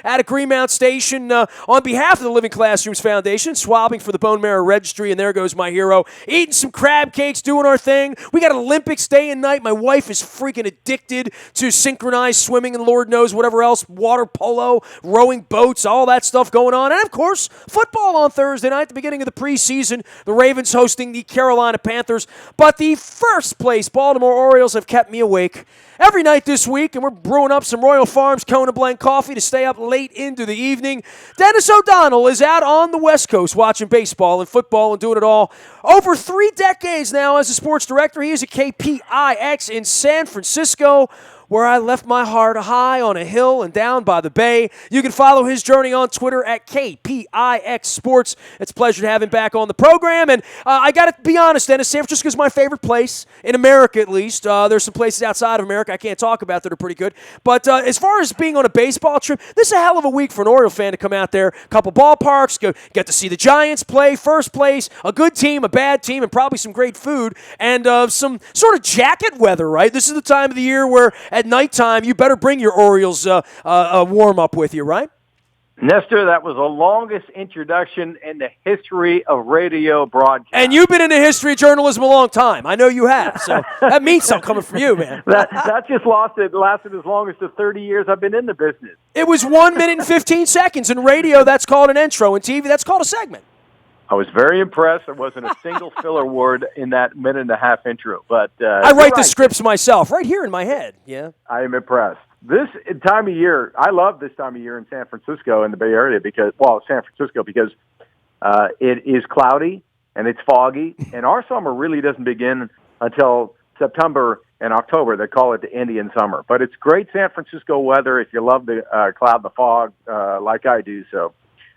out of Greenmount Station on behalf of the Living Classrooms Foundation, swabbing for the Bone Marrow Registry, and there goes my hero, eating some crab cakes, doing our thing. We got Olympics day and night. My wife is freaking addicted to synchronized swimming and Lord knows whatever else, water polo, rowing boats, all that stuff going on. And, of course, football on Thursday night, the beginning of the preseason. The Ravens hosting the Carolina Panthers. But the first place Baltimore Orioles have kept me awake every night this week, and we're brewing up some Royal Farms Kona Blend coffee to stay up late into the evening. Dennis O'Donnell is out on the West Coast watching baseball and football and doing it all. Over 3 decades now as a sports director, he is at KPIX in San Francisco, where I left my heart high on a hill and down by the bay. You can follow his journey on Twitter at KPIX Sports. It's a pleasure to have him back on the program. And I got to be honest, Dennis, San Francisco is my favorite place, in America at least. There's some places outside of America I can't talk about that are pretty good. But as far as being on a baseball trip, this is a hell of a week for an Oriole fan to come out there. A couple ballparks, get to see the Giants play, first place, a good team, a bad team, and probably some great food, and some sort of jacket weather, right? This is the time of the year where at nighttime, you better bring your Orioles warm-up with you, right? Nestor, that was the longest introduction in the history of radio broadcast. And you've been in the history of journalism a long time. I know you have, so that means something coming from you, man. that just lasted as long as the 30 years I've been in the business. It was 1 minute and 15 seconds. In radio, that's called an intro. In TV, that's called a segment. I was very impressed. There wasn't a single filler word in that minute and a half intro. But I write the scripts myself, right here in my head. Yeah, I am impressed. This time of year, I love this time of year in San Francisco in the Bay Area because it is cloudy and it's foggy, and our summer really doesn't begin until September and October. They call it the Indian summer, but it's great San Francisco weather if you love the cloud, the fog, like I do. So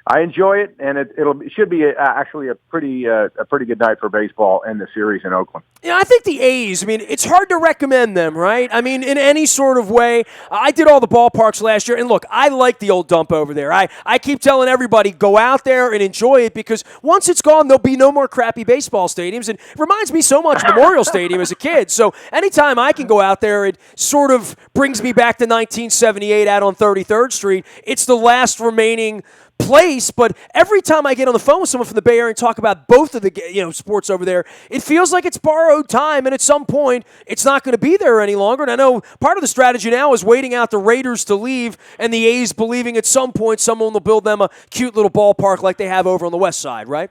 I enjoy it, and it should be actually a pretty good night for baseball in the series in Oakland. Yeah, I think the A's, it's hard to recommend them, right? In any sort of way. I did all the ballparks last year, and look, I like the old dump over there. I keep telling everybody, go out there and enjoy it, because once it's gone, there'll be no more crappy baseball stadiums, and it reminds me so much of Memorial Stadium as a kid. So anytime I can go out there, it sort of brings me back to 1978 out on 33rd Street. It's the last remaining place, but every time I get on the phone with someone from the Bay Area and talk about both of the sports over there, it feels like it's borrowed time, and at some point it's not going to be there any longer. And I know part of the strategy now is waiting out the Raiders to leave and the A's believing at some point someone will build them a cute little ballpark like they have over on the west side, right?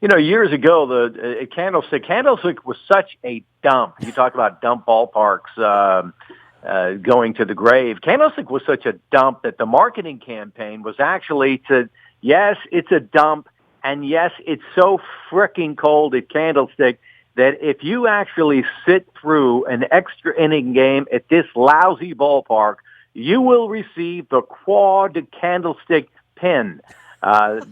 Years ago, the Candlestick was such a dump. You talk about dump ballparks, going to the grave. Candlestick was such a dump that the marketing campaign was actually yes, it's a dump, and yes, it's so fricking cold at Candlestick that if you actually sit through an extra inning game at this lousy ballpark, you will receive the Quad Candlestick pin.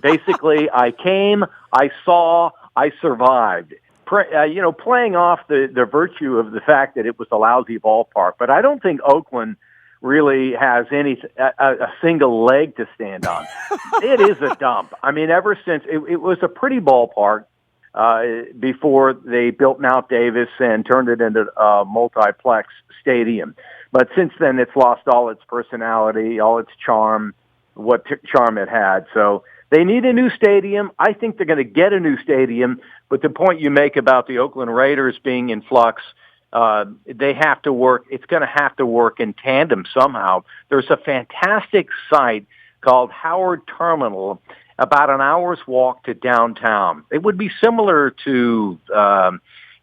Basically, I came, I saw, I survived. Playing off the virtue of the fact that it was a lousy ballpark. But I don't think Oakland really has a single leg to stand on. It is a dump. Ever since it was a pretty ballpark before they built Mount Davis and turned it into a multiplex stadium. But since then, it's lost all its personality, all its charm, what charm it had. So they need a new stadium. I think they're going to get a new stadium. But the point you make about the Oakland Raiders being in flux, they have to work. It's going to have to work in tandem somehow. There's a fantastic site called Howard Terminal, about an hour's walk to downtown. It would be similar to,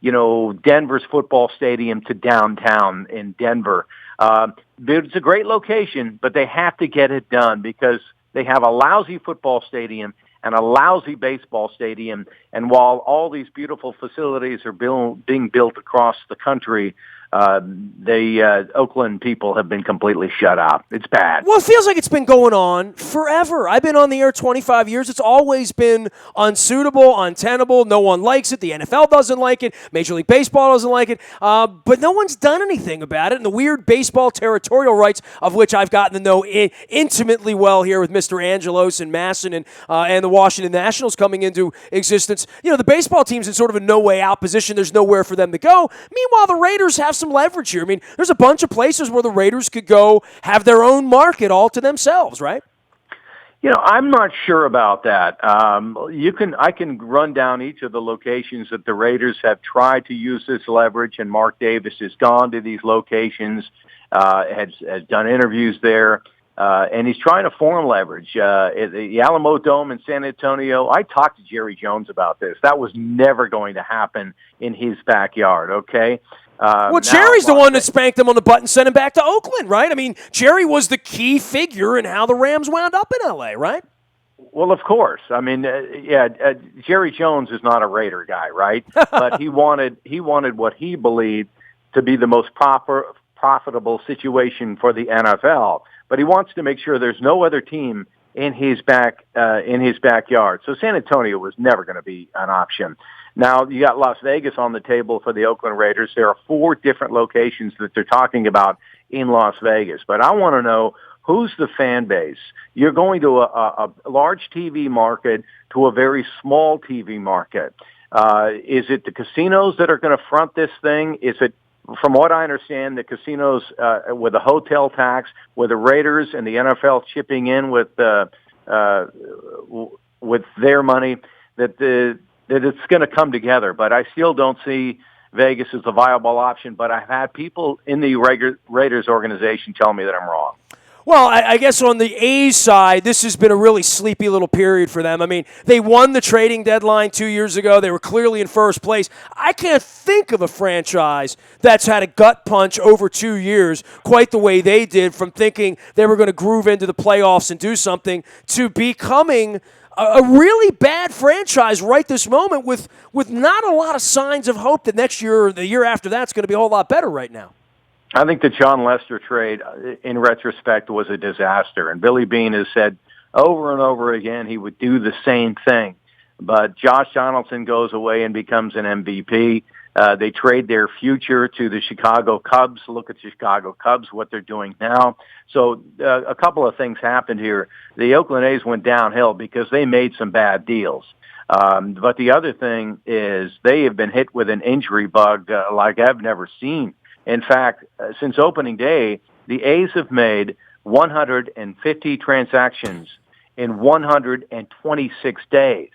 Denver's football stadium to downtown in Denver. It's a great location, but they have to get it done because they have a lousy football stadium and a lousy baseball stadium. And while all these beautiful facilities are being built across the country, the Oakland people have been completely shut out. It's bad. Well, it feels like it's been going on forever. I've been on the air 25 years. It's always been unsuitable, untenable. No one likes it. The NFL doesn't like it. Major League Baseball doesn't like it. But no one's done anything about it. And the weird baseball territorial rights, of which I've gotten to know intimately well here with Mr. Angelos and Masson and the Washington Nationals coming into existence. The baseball team's in sort of a no-way-out position. There's nowhere for them to go. Meanwhile, the Raiders have some leverage here. I mean, there's a bunch of places where the Raiders could go have their own market all to themselves, right? I'm not sure about that. I can run down each of the locations that the Raiders have tried to use this leverage, and Mark Davis has gone to these locations, has done interviews there, and he's trying to form leverage. At the Alamo Dome in San Antonio, I talked to Jerry Jones about this. That was never going to happen in his backyard, okay? Well, Jerry's the one that spanked him on the butt and sent him back to Oakland, right? I mean, Jerry was the key figure in how the Rams wound up in L.A., right? Well, of course. I mean, Jerry Jones is not a Raider guy, right? But he wanted what he believed to be the most profitable situation for the NFL. But he wants to make sure there's no other team in his backyard. So San Antonio was never going to be an option. Now, you got Las Vegas on the table for the Oakland Raiders. There are 4 different locations that they're talking about in Las Vegas. But I want to know, who's the fan base? You're going to a large TV market to a very small TV market. Is it the casinos that are going to front this thing? Is it, from what I understand, the casinos with a hotel tax, with the Raiders and the NFL chipping in with their money, that it's going to come together. But I still don't see Vegas as a viable option. But I've had people in the Raiders organization tell me that I'm wrong. Well, I guess on the A's side, this has been a really sleepy little period for them. I mean, they won the trading deadline 2 years ago. They were clearly in first place. I can't think of a franchise that's had a gut punch over 2 years quite the way they did, from thinking they were going to groove into the playoffs and do something to becoming a really bad franchise right this moment with not a lot of signs of hope that next year or the year after that's going to be a whole lot better right now. I think the John Lester trade, in retrospect, was a disaster. And Billy Beane has said over and over again he would do the same thing. But Josh Donaldson goes away and becomes an MVP. They trade their future to the Chicago Cubs. Look at the Chicago Cubs, what they're doing now. So a couple of things happened here. The Oakland A's went downhill because they made some bad deals. But the other thing is they have been hit with an injury bug like I've never seen. In fact, since opening day, the A's have made 150 transactions in 126 days.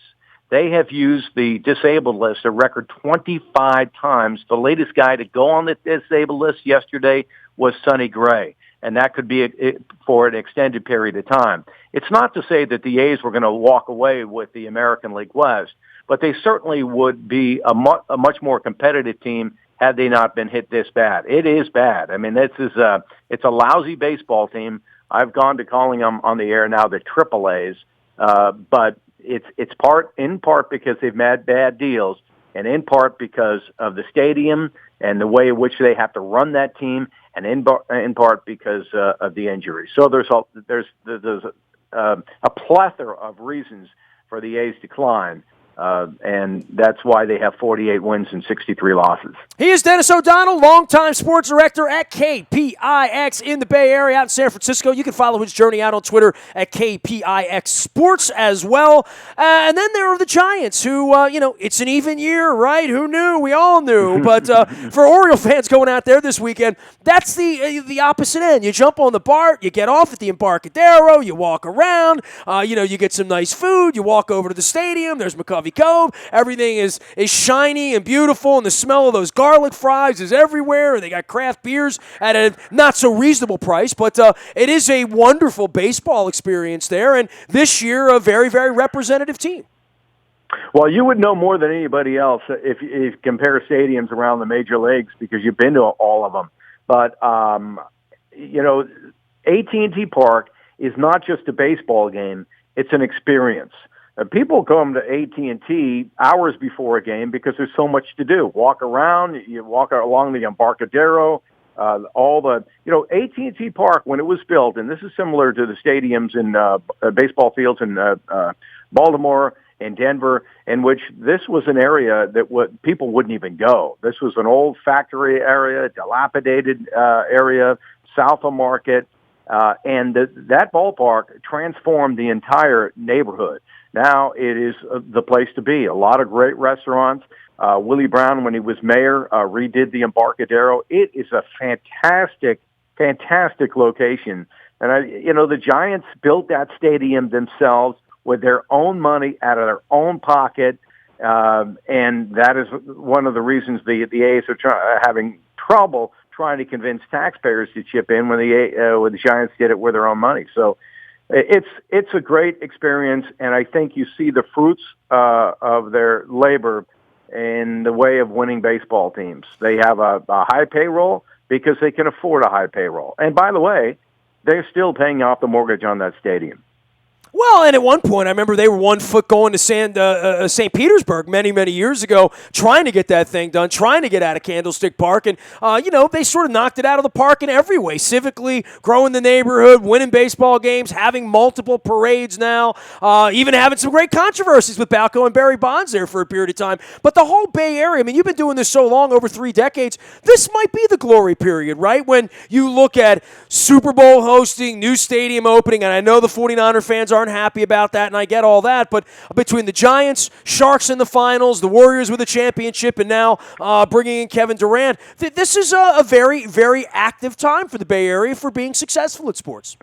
They have used the disabled list a record 25 times. The latest guy to go on the disabled list yesterday was Sonny Gray, and that could be for an extended period of time. It's not to say that the A's were going to walk away with the American League West, but they certainly would be a much more competitive team had they not been hit this bad. It is bad. I mean, it's a lousy baseball team. I've gone to calling them on the air now the Triple A's, but it's in part because they've made bad deals, and in part because of the stadium and the way in which they have to run that team, and in part because of the injuries. So there's a plethora of reasons for the A's decline. And that's why they have 48 wins and 63 losses. He is Dennis O'Donnell, longtime sports director at KPIX in the Bay Area out in San Francisco. You can follow his journey out on Twitter at KPIX Sports as well. And then there are the Giants who, it's an even year, right? Who knew? We all knew. But for Oriole fans going out there this weekend, that's the opposite end. You jump on the BART, you get off at the Embarcadero, you walk around, you get some nice food, you walk over to the stadium, there's McCovey Cove, everything is shiny and beautiful, and the smell of those garlic fries is everywhere, and they got craft beers at a not so reasonable price, but it is a wonderful baseball experience there, and this year a very, very representative team. Well, you would know more than anybody else if you compare stadiums around the major leagues because you've been to all of them. But, AT&T Park is not just a baseball game, it's an experience. People come to AT&T hours before a game because there's so much to do. Walk around, you walk along the Embarcadero, AT&T Park, when it was built, and this is similar to the stadiums in baseball fields in Baltimore and Denver, in which this was an area that people wouldn't even go. This was an old factory area, dilapidated area, south of Market, and that ballpark transformed the entire neighborhood. Now it is the place to be. A lot of great restaurants. Willie Brown, when he was mayor, redid the Embarcadero. It is a fantastic location. And, the Giants built that stadium themselves with their own money out of their own pocket. And that is one of the reasons the A's are having trouble trying to convince taxpayers to chip in when the Giants did it with their own money. So it's a great experience, and I think you see the fruits of their labor in the way of winning baseball teams. They have a high payroll because they can afford a high payroll. And by the way, they're still paying off the mortgage on that stadium. Well, and at one point, I remember they were 1 foot going to St. Petersburg many years ago, trying to get that thing done, trying to get out of Candlestick Park. And, they sort of knocked it out of the park in every way, civically, growing the neighborhood, winning baseball games, having multiple parades now, even having some great controversies with Balco and Barry Bonds there for a period of time. But the whole Bay Area, I mean, you've been doing this so long, over 3 decades, this might be the glory period, right? When you look at Super Bowl hosting, new stadium opening, and I know the 49er fans aren't happy about that, and I get all that, but between the Giants, Sharks in the finals, the Warriors with a championship, and now bringing in Kevin Durant, this is a very active time for the Bay Area for being successful at sports.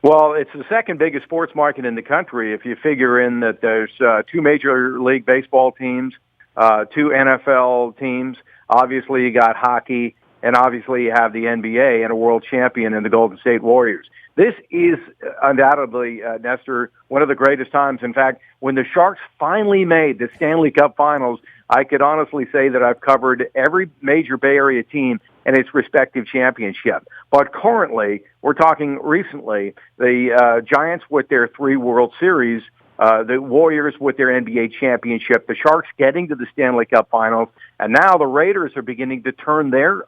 Well, it's the second biggest sports market in the country if you figure in that there's 2 Major League Baseball teams, 2 NFL teams. Obviously, you got hockey, and obviously you have the NBA and a world champion in the Golden State Warriors. This is undoubtedly, Nestor, one of the greatest times. In fact, when the Sharks finally made the Stanley Cup Finals, I could honestly say that I've covered every major Bay Area team and its respective championship. But currently, we're talking recently, the Giants with their 3 World Series, the Warriors with their NBA championship, the Sharks getting to the Stanley Cup Finals, and now the Raiders are beginning to turn their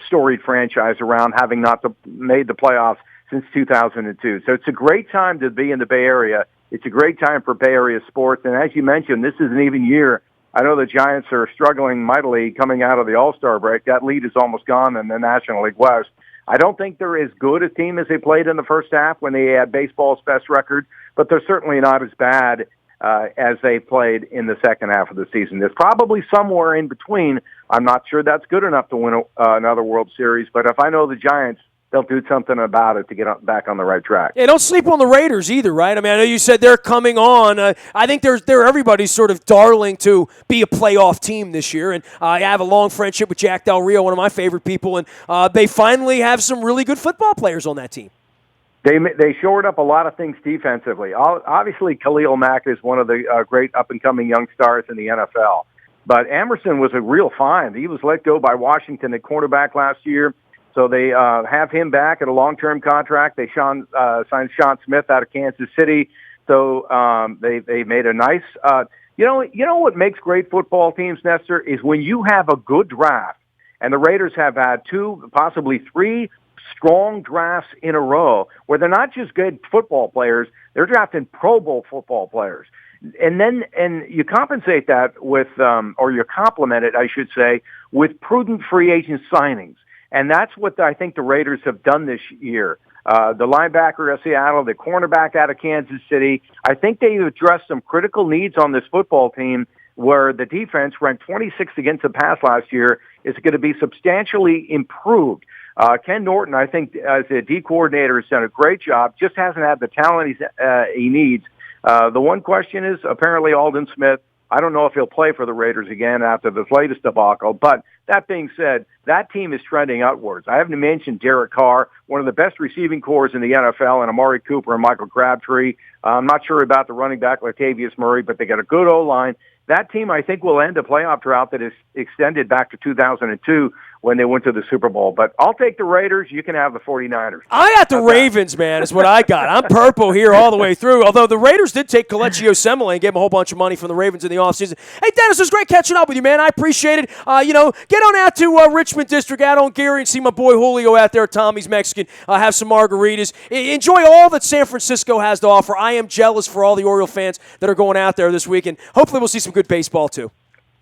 storied franchise around, having not made the playoffs since 2002. So it's a great time to be in the Bay Area. It's a great time for Bay Area sports. And as you mentioned, this is an even year. I know the Giants are struggling mightily coming out of the All-Star break. That lead is almost gone in the National League West. I don't think they're as good a team as they played in the first half when they had baseball's best record, but they're certainly not as bad as they played in the second half of the season. There's probably somewhere in between. I'm not sure that's good enough to win another World Series, but if I know the Giants, they'll do something about it to get back on the right track. Yeah, don't sleep on the Raiders either, right? I mean, I know you said they're coming on. I think they're everybody's sort of darling to be a playoff team this year, and I have a long friendship with Jack Del Rio, one of my favorite people, and they finally have some really good football players on that team. They shored up a lot of things defensively. Obviously, Khalil Mack is one of the great up-and-coming young stars in the NFL. But Emerson was a real find. He was let go by Washington at cornerback last year, so they have him back at a long-term contract. They signed Sean Smith out of Kansas City, so they made a nice. You know what makes great football teams, Nestor, is when you have a good draft, and the Raiders have had 2, possibly 3 strong drafts in a row where they're not just good football players, they're drafting Pro Bowl football players. And you compensate that with, or you complement it, I should say, with prudent free agent signings. And that's what I think the Raiders have done this year. The linebacker of Seattle, the cornerback out of Kansas City. I think they've addressed some critical needs on this football team where the defense ranked 26th against the pass last year is going to be substantially improved. Ken Norton, I think, as a D coordinator, has done a great job, just hasn't had the talent he needs. The one question is, apparently, Aldon Smith, I don't know if he'll play for the Raiders again after this latest debacle, but that being said, that team is trending upwards. I haven't mentioned Derek Carr, one of the best receiving corps in the NFL, and Amari Cooper and Michael Crabtree. I'm not sure about the running back Latavius Murray, but they got a good O-line. That team, I think, will end a playoff drought that is extended back to 2002 when they went to the Super Bowl. But I'll take the Raiders. You can have the 49ers. I got the Ravens, man, is what I got. I'm purple here all the way through, although the Raiders did take Kelechi Osemele and gave him a whole bunch of money from the Ravens in the offseason. Hey, Dennis, it was great catching up with you, man. I appreciate it. Get on out to Richmond District, out on Geary, and see my boy Julio out there at Tommy's Mexican. Have some margaritas. Enjoy all that San Francisco has to offer. I am jealous for all the Oriole fans that are going out there this weekend. Hopefully we'll see some good baseball, too.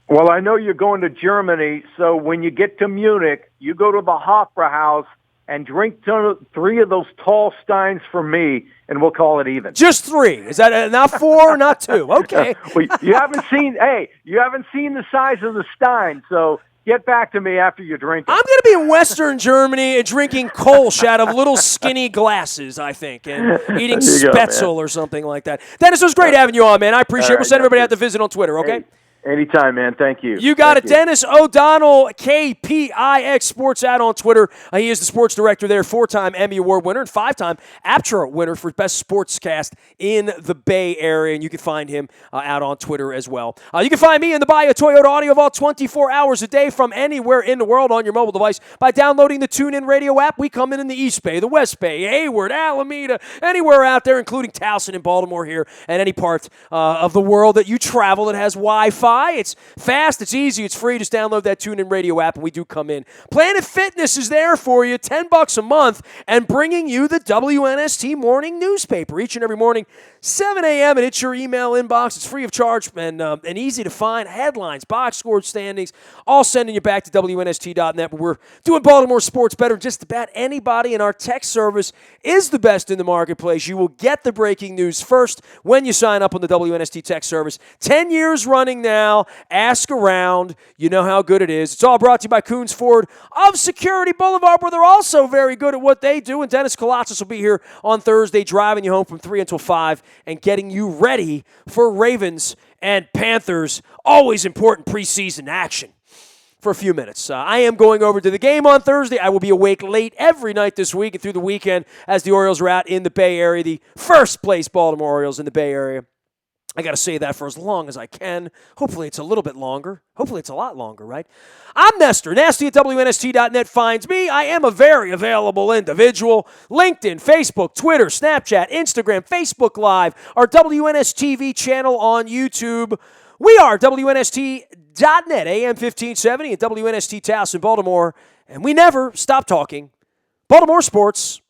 Well, I know you're going to Germany, so when you get to Munich, you go to the Hofbrauhaus and drink 3 of those tall steins for me, and we'll call it even. Just 3. Is that not 4, not 2? Okay. Well, you haven't seen the size of the stein, so get back to me after you drink it. I'm going to be in Western Germany and drinking Kolsch out of little skinny glasses, I think, and eating Spätzle or something like that. Dennis, it was great having you on, man. I appreciate it. We'll send everybody out to visit on Twitter, okay? Hey. Anytime, man. Thank you. You got it. Dennis O'Donnell, KPIX Sports Ad on Twitter. He is the sports director there, 4-time Emmy Award winner and 5-time APTRA winner for Best Sportscast in the Bay Area. And you can find him out on Twitter as well. You can find me in the Buy a Toyota Audio Vault 24 hours a day from anywhere in the world on your mobile device by downloading the TuneIn Radio app. We come in the East Bay, the West Bay, Hayward, Alameda, anywhere out there, including Towson and Baltimore here, and any part of the world that you travel that has Wi-Fi. It's fast, it's easy, it's free. Just download that TuneIn Radio app, and we do come in. Planet Fitness is there for you, $10 a month, and bringing you the WNST morning newspaper each and every morning, 7 a.m., and it's your email inbox. It's free of charge and easy to find. Headlines, box score standings, all sending you back to WNST.net. But we're doing Baltimore sports better than just about anybody, and our text service is the best in the marketplace. You will get the breaking news first when you sign up on the WNST text service. 10 years running now. Ask around. You know how good it is. It's all brought to you by Coons Ford of Security Boulevard, where they're also very good at what they do. And Dennis Colossus will be here on Thursday, driving you home from 3 until 5 and getting you ready for Ravens and Panthers. Always important preseason action for a few minutes. I am going over to the game on Thursday. I will be awake late every night this week and through the weekend as the Orioles are out in the Bay Area, the first place Baltimore Orioles in the Bay Area. I got to say that for as long as I can. Hopefully it's a little bit longer. Hopefully it's a lot longer, right? I'm Nestor. Nasty at WNST.net finds me. I am a very available individual. LinkedIn, Facebook, Twitter, Snapchat, Instagram, Facebook Live, our WNSTV channel on YouTube. We are WNST.net, AM 1570 at WNST Towson, Baltimore. And we never stop talking Baltimore sports.